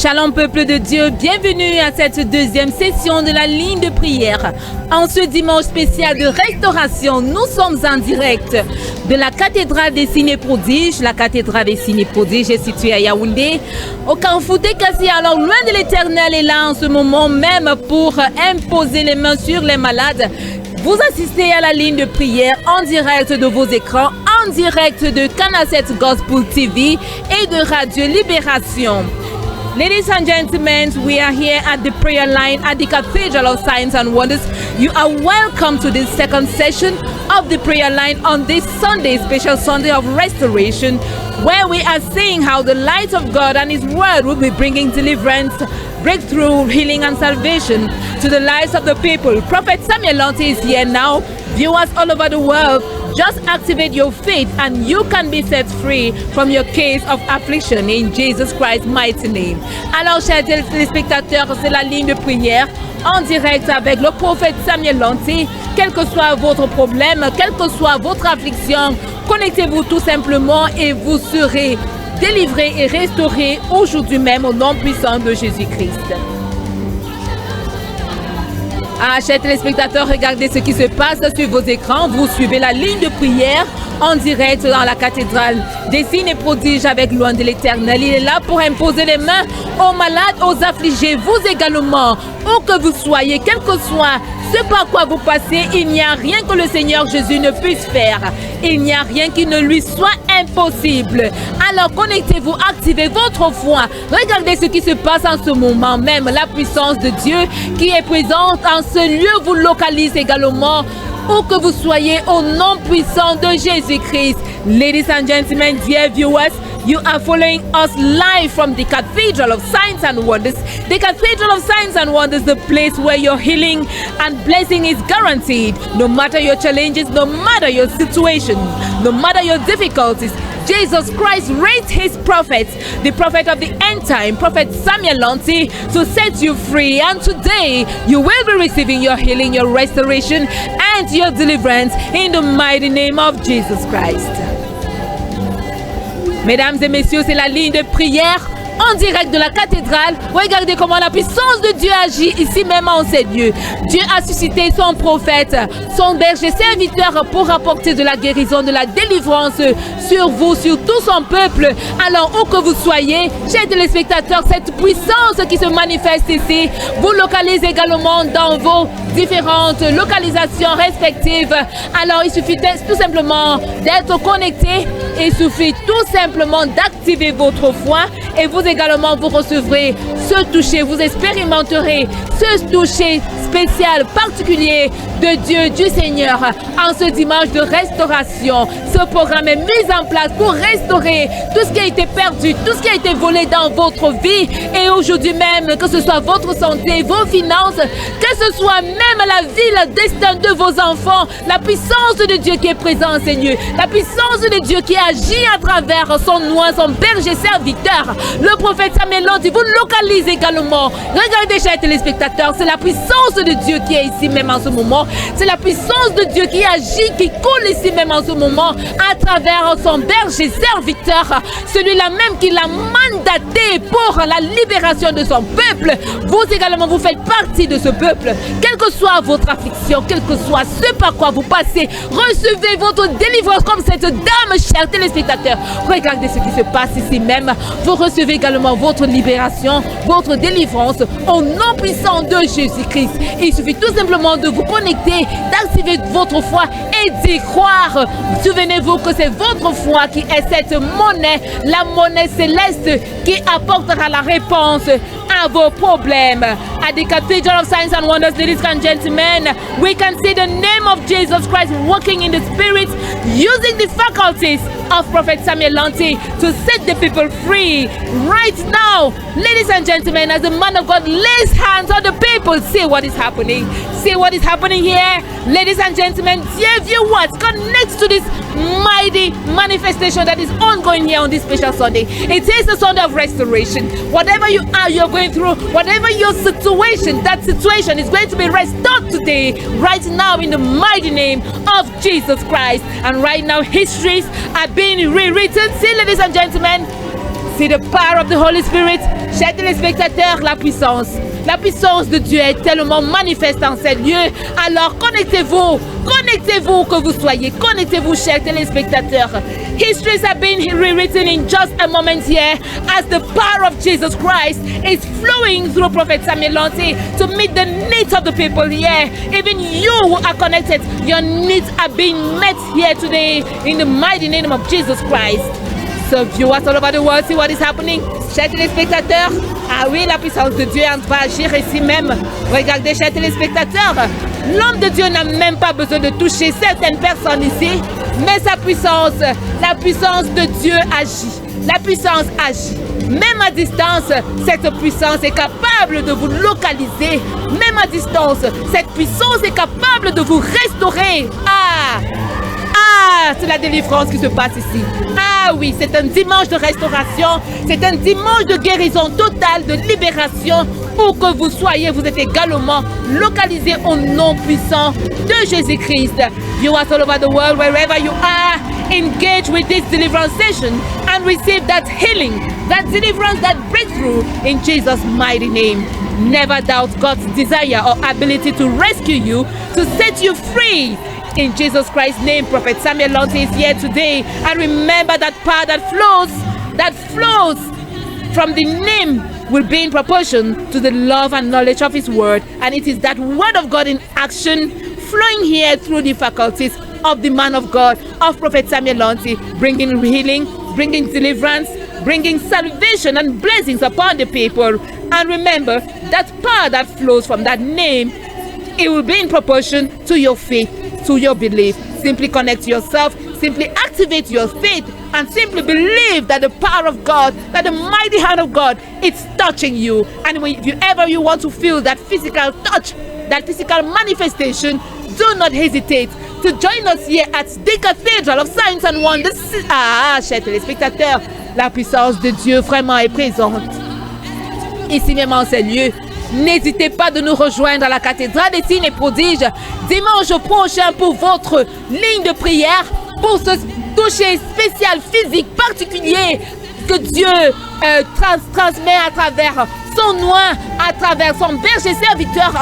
Shalom peuple de Dieu, bienvenue à cette deuxième session de la ligne de prière. En ce dimanche spécial de restauration, nous sommes en direct de la cathédrale des signes et prodiges. La cathédrale des signes et prodiges est située à Yaoundé, au carrefour des Kassi. Alors loin de l'Éternel est là en ce moment même pour imposer les mains sur les malades. Vous assistez à la ligne de prière en direct de vos écrans, en direct de Canal 7 Gospel TV et de Radio Libération. Ladies and gentlemen, we are here at the prayer line at the Cathedral of Signs and Wonders. You are welcome to this second session of the prayer line on this Sunday, special Sunday of restoration, where we are seeing how the light of God and His Word will be bringing deliverance, breakthrough, healing and salvation to the lives of the people. Prophet Samuel Lanti is here now. Viewers all over the world, just activate your faith and you can be set free from your case of affliction in Jesus Christ's mighty name. Alors, chers téléspectateurs, c'est la ligne de prière en direct avec le prophète Samuel Lanti. Quel que soit votre problème, quelle que soit votre affliction, connectez-vous tout simplement et vous serez délivrés et restaurés aujourd'hui même au nom puissant de Jésus-Christ. Ah, chers téléspectateurs, regardez ce qui se passe sur vos écrans. Vous suivez la ligne de prière en direct dans la cathédrale des signes et prodiges avec loin de l'Éternel. Il est là pour imposer les mains aux malades, aux affligés. Vous également, où que vous soyez, quel que soit ce par quoi vous passez, il n'y a rien que le Seigneur Jésus ne puisse faire. Il n'y a rien qui ne lui soit impossible. Alors connectez-vous, activez votre foi. Regardez ce qui se passe en ce moment même. La puissance de Dieu qui est présente en ce lieu vous localise également. Où que vous soyez, au nom puissant de Jésus-Christ. Ladies and gentlemen, dear viewers, you are following us live from the Cathedral of Signs and Wonders. The Cathedral of Signs and Wonders, the place where your healing and blessing is guaranteed. No matter your challenges, no matter your situation, no matter your difficulties, Jesus Christ raised his prophets, the prophet of the end time, Prophet Samuel Lanti, to set you free. And today, you will be receiving your healing, your restoration, and your deliverance in the mighty name of Jesus Christ. Mesdames et messieurs, c'est la ligne de prière en direct de la cathédrale. Regardez comment la puissance de Dieu agit ici même en ces lieux. Dieu a suscité son prophète, son berger serviteur pour apporter de la guérison, de la délivrance sur vous, sur tout son peuple. Alors où que vous soyez, chers téléspectateurs, cette puissance qui se manifeste ici vous localise également dans vos différentes localisations respectives. Alors il suffit tout simplement d'être connecté. Il suffit tout simplement d'activer votre foi et vous également vous recevrez ce toucher, vous expérimenterez ce toucher spécial, particulier de Dieu, du Seigneur en ce dimanche de restauration. Ce programme est mis en place pour restaurer tout ce qui a été perdu, tout ce qui a été volé dans votre vie et aujourd'hui même, que ce soit votre santé, vos finances, que ce soit même la vie, le destin de vos enfants, la puissance de Dieu qui est présent, Seigneur, la puissance de Dieu qui agit à travers son oint, son berger serviteur, le prophète Samuel Lanti, vous localise également. Regardez, chers téléspectateurs, c'est la puissance de Dieu qui est ici même en ce moment. C'est la puissance de Dieu qui agit, qui coule ici même en ce moment à travers son berger serviteur, celui-là même qui l'a mandaté pour la libération de son peuple. Vous également, vous faites partie de ce peuple. Quelle que soit votre affliction, quel que soit ce par quoi vous passez, recevez votre délivrance comme cette dame, chers téléspectateurs. Regardez ce qui se passe ici même. Vous recevez également votre libération, votre délivrance au nom puissant de Jésus-Christ. Il suffit tout simplement de vous connecter, d'activer votre foi et d'y croire. Souvenez-vous que c'est votre foi qui est cette monnaie, la monnaie céleste qui apportera la réponse à vos problèmes. At the Cathedral of Signs and Wonders, ladies and gentlemen, we can see the name of Jesus Christ working in the spirit, using the faculties of Prophet Samuel Lanti to set the people free. Right now, ladies and gentlemen, as the man of God lays hands on the people, see what is happening. See what is happening here. Ladies and gentlemen, dear viewers, connect to this mighty manifestation that is ongoing here on this special Sunday. It is the Sunday of restoration. Whatever you are, you're going through, whatever your situation, that situation is going to be restored today, right now, in the mighty name of Jesus Christ. And right now, histories are being rewritten. See, ladies and gentlemen, see the power of the Holy Spirit Chers téléspectateurs, la puissance de Dieu est tellement manifeste en ces lieux. Alors connectez-vous que vous soyez, connectez-vous, chers téléspectateurs. Histories have been rewritten in just a moment here as the power of Jesus Christ is flowing through Prophet Samuel Lanty to meet the needs of the people here. Even you who are connected, your needs are being met here today in the mighty name of Jesus Christ. So viewers all over the world, see what is happening. Chers téléspectateurs, ah oui, la puissance de Dieu est en train d'agir ici même. Regardez, chers téléspectateurs, l'homme de Dieu n'a même pas besoin de toucher certaines personnes ici, mais la puissance de Dieu agit. La puissance agit. Même à distance, cette puissance est capable de vous localiser. Même à distance, cette puissance est capable de vous restaurer. C'est la délivrance qui se passe ici. Ah oui, c'est un dimanche de restauration. C'est un dimanche de guérison totale, de libération. Où que vous soyez, vous êtes également localisé au nom puissant de Jésus-Christ. Viewers all over the world, wherever you are, engage with this deliverance session and receive that healing, that deliverance, that breakthrough in Jesus' mighty name. Never doubt God's desire or ability to rescue you, to set you free. In Jesus Christ's name, Prophet Samuel Lanty is here today. And remember that power that flows from the name will be in proportion to the love and knowledge of His word. And it is that word of God in action flowing here through the faculties of the man of God, of Prophet Samuel Lanty, bringing healing, bringing deliverance, bringing salvation and blessings upon the people. And remember that power that flows from that name, it will be in proportion to your faith, to your belief. Simply connect yourself, simply activate your faith, and simply believe that the power of God, that the mighty hand of God is touching you. And if you want to feel that physical touch, that physical manifestation, do not hesitate to join us here at the Cathedral of Signs and Wonders. Chers téléspectateurs, la puissance de Dieu vraiment est présente ici même en ces lieux. N'hésitez pas de nous rejoindre à la cathédrale des signes et prodiges dimanche prochain pour votre ligne de prière, pour ce toucher spécial physique particulier que Dieu transmet à travers son oint, à travers son berger serviteur,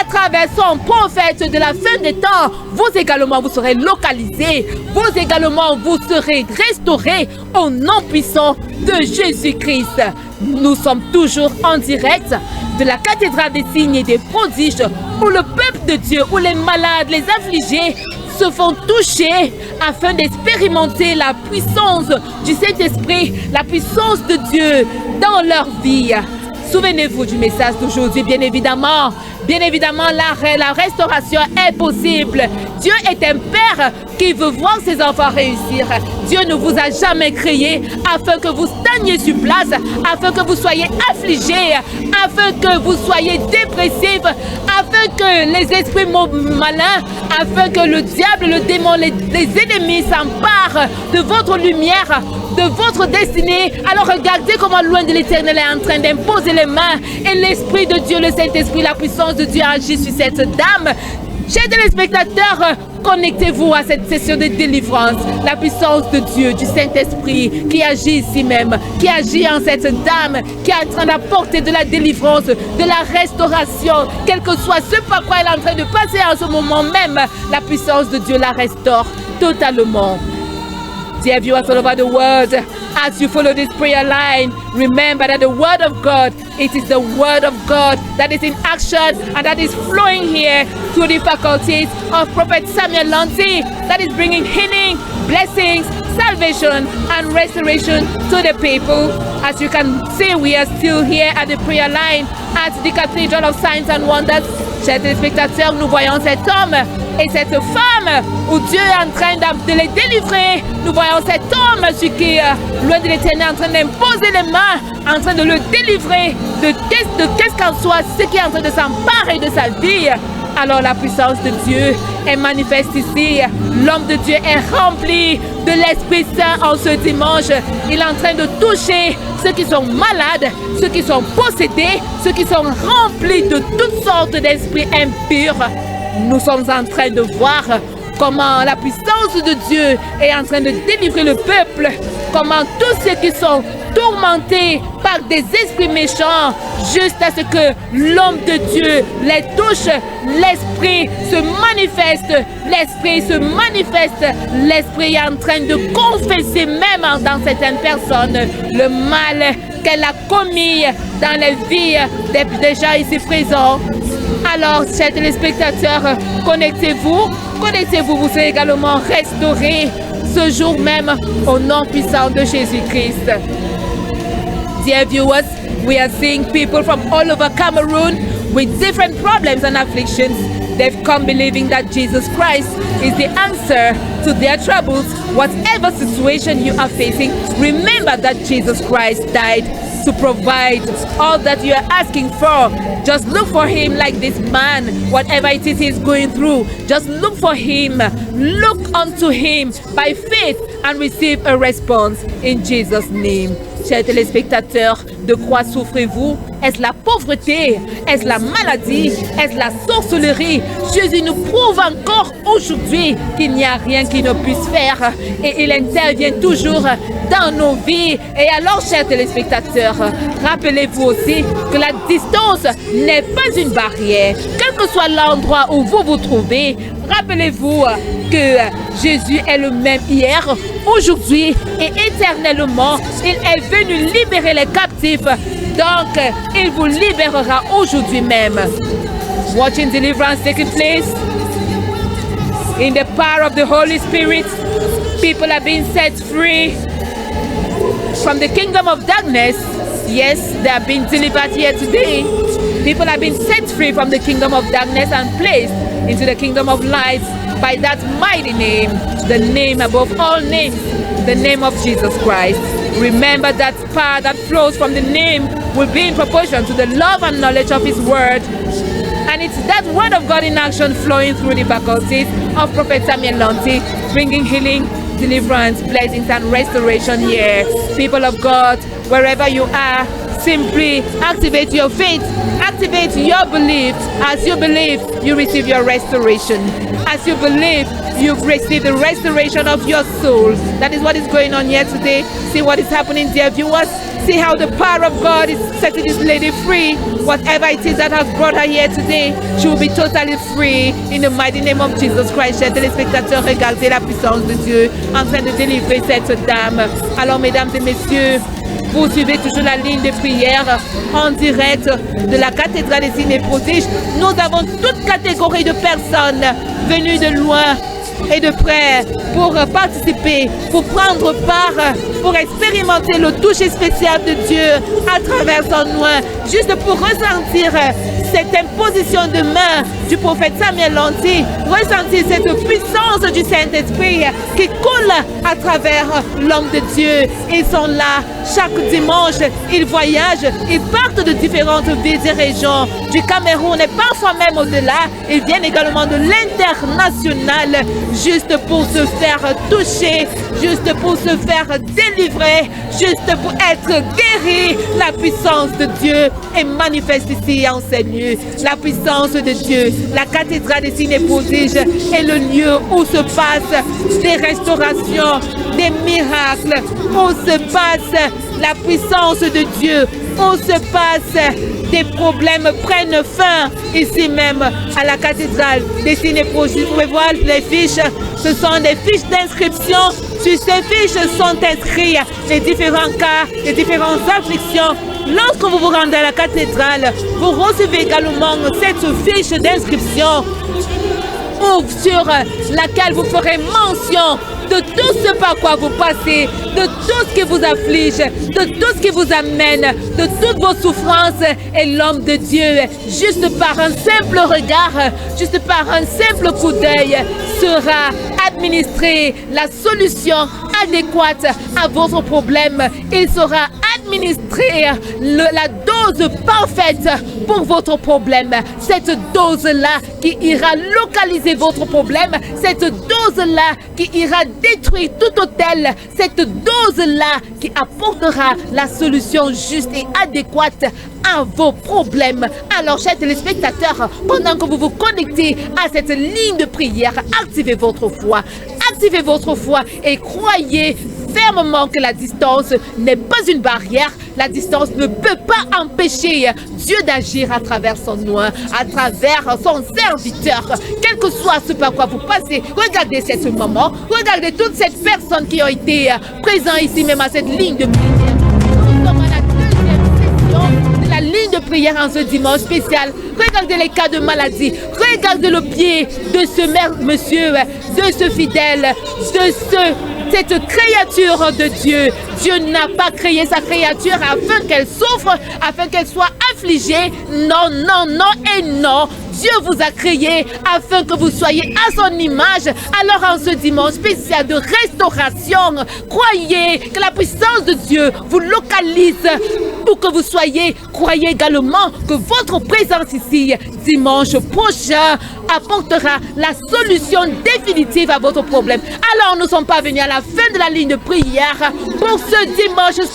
à travers son prophète de la fin des temps. Vous également, vous serez localisés. Vous également, vous serez restaurés au nom puissant de Jésus-Christ. Nous sommes toujours en direct de la cathédrale des signes et des prodiges où le peuple de Dieu, où les malades, les affligés se font toucher afin d'expérimenter la puissance du Saint-Esprit, la puissance de Dieu dans leur vie. Souvenez-vous du message d'aujourd'hui, bien évidemment, la restauration est possible. Dieu est un Père qui veut voir ses enfants réussir. Dieu ne vous a jamais créé afin que vous stagniez sur place, afin que vous soyez affligés, afin que vous soyez dépressifs, afin que les esprits malins, afin que le diable, le démon, les ennemis s'emparent de votre lumière, de votre destinée. Alors regardez comment loin de l'Éternel est en train d'imposer les mains et l'Esprit de Dieu, le Saint-Esprit, la puissance de Dieu agit sur cette dame. Chers téléspectateurs, connectez-vous à cette session de délivrance. La puissance de Dieu, du Saint-Esprit qui agit ici même, qui agit en cette dame, qui est en train d'apporter de la délivrance, de la restauration. Quel que soit ce par quoi elle est en train de passer en ce moment même, la puissance de Dieu la restaure totalement. Dear viewers all over the world, as you follow this prayer line, remember that the word of God, it is the word of God that is in action and that is flowing here through the faculties of Prophet Samuel Lanty, that is bringing healing, blessings, salvation and restoration to the people. As you can see, we are still here at the prayer line at the Cathedral of Signs and Wonders. Chers téléspectateurs, nous voyons cet homme et cette femme où Dieu est en train de les délivrer. Nous voyons cet homme qui est loin de l'Éternel, en train d'imposer les mains, en train de le délivrer de qu'est-ce qu'en soit ce qui est en train de s'emparer de sa vie. Alors la puissance de Dieu est manifeste ici. L'homme de Dieu est rempli de l'Esprit Saint en ce dimanche. Il est en train de toucher ceux qui sont malades, ceux qui sont possédés, ceux qui sont remplis de toutes sortes d'esprits impurs. Nous sommes en train de voir comment la puissance de Dieu est en train de délivrer le peuple, comment tous ceux qui sont tourmentés par des esprits méchants, juste à ce que l'homme de Dieu les touche, l'esprit se manifeste, l'esprit est en train de confesser même dans certaines personnes le mal qu'elle a commis dans les vies des gens ici présents. Alors, chers téléspectateurs, connectez-vous, vous serez également restaurés ce jour même au nom puissant de Jésus-Christ. Dear viewers, we are seeing people from all over Cameroon with different problems and afflictions. They've come believing that Jesus Christ is the answer to their troubles. Whatever situation you are facing, remember that Jesus Christ died to provide all that you are asking for. Just look for him like this man. Whatever it is he's going through, just look for him. Look unto him by faith and receive a response in Jesus' name. Chers téléspectateurs, de quoi souffrez-vous? Est-ce la pauvreté? Est-ce la maladie? Est-ce la sorcellerie? Jésus nous prouve encore aujourd'hui qu'il n'y a rien qu'il ne puisse faire et il intervient toujours dans nos vies. Et alors, chers téléspectateurs, rappelez-vous aussi que la distance n'est pas une barrière. Quel que soit l'endroit où vous vous trouvez, rappelez-vous que Jésus est le même hier, aujourd'hui et éternellement. Il est venu libérer les captifs. Donc, il vous libérera aujourd'hui même. Watching deliverance taking place in the power of the Holy Spirit. People are being set free from the kingdom of darkness. Yes, they are being delivered here today. People are being set free from the kingdom of darkness and placed into the kingdom of light by that mighty name, the name above all names, the name of Jesus Christ. Remember that power that flows from the name will be in proportion to the love and knowledge of his word. And it's that word of God in action flowing through the faculties of Prophet Samuel Lonti, bringing healing, deliverance, blessings, and restoration here. People of God, wherever you are, simply activate your faith, activate your belief. As you believe, you receive your restoration. As you believe, you receive the restoration of your soul. That is what is going on here today. See what is happening, dear viewers. See how the power of God is setting this lady free. Whatever it is that has brought her here today, she will be totally free in the mighty name of Jesus Christ. Chers téléspectateurs, regardez la puissance de Dieu en train de délivrer cette dame. Alors, mesdames et messieurs, vous suivez toujours la ligne de prière en direct de la cathédrale des signes et prodiges. Nous avons toute catégorie de personnes venues de loin et de près pour participer, pour prendre part, pour expérimenter le toucher spécial de Dieu à travers son nom, juste pour ressentir cette imposition de main du prophète Samuel Lonti, ressentir cette puissance du Saint-Esprit qui coule à travers l'homme de Dieu. Ils sont là chaque dimanche, ils voyagent, ils partent de différentes villes et régions du Cameroun et parfois même au-delà. Ils viennent également de l'international juste pour se faire toucher, juste pour se faire délivrer, juste pour être guéri. La puissance de Dieu est manifeste ici en ces lieux. La puissance de Dieu, la cathédrale des signes et prodiges est le lieu où se passent des restaurations, des miracles, où se passe la puissance de Dieu, où se passe des problèmes prennent fin ici même à la cathédrale des signes et prodiges. Vous pouvez voir les fiches, ce sont des fiches d'inscription. Sur ces fiches sont inscrits les différents cas, les différentes afflictions. Lorsque vous vous rendez à la cathédrale, vous recevez également cette fiche d'inscription sur laquelle vous ferez mention de tout ce par quoi vous passez, de tout ce qui vous afflige, de tout ce qui vous amène, de toutes vos souffrances. Et l'homme de Dieu, juste par un simple regard, juste par un simple coup d'œil, sera administré la solution adéquate à votre problème. Il sera administré la dose dose parfaite pour votre problème. Cette dose-là qui ira localiser votre problème. Cette dose-là qui ira détruire tout hôtel. Cette dose-là qui apportera la solution juste et adéquate à vos problèmes. Alors, chers téléspectateurs, pendant que vous vous connectez à cette ligne de prière, activez votre foi. Activez votre foi et croyez fermement que la distance n'est pas une barrière. La distance ne peut pas empêcher Dieu d'agir à travers son nom, à travers son serviteur. Quel que soit ce par quoi vous passez, regardez ce moment, regardez toutes ces personnes qui ont été présentes ici même à cette ligne de prière. Nous sommes à la deuxième session de la ligne de prière en ce dimanche spécial. Regardez les cas de maladie. Regardez le pied de ce monsieur, de ce fidèle, de cette créature de Dieu. Dieu n'a pas créé sa créature afin qu'elle souffre, afin qu'elle soit affligée. Non, non, non et non. Dieu vous a créé afin que vous soyez à son image. Alors en ce dimanche spécial de restauration, croyez que la puissance de Dieu vous localise où que vous soyez. Croyez également que votre présence ici dimanche prochain apportera la solution définitive à votre problème. Alors nous ne sommes pas venus à la fin de la ligne de prière pour ce dimanche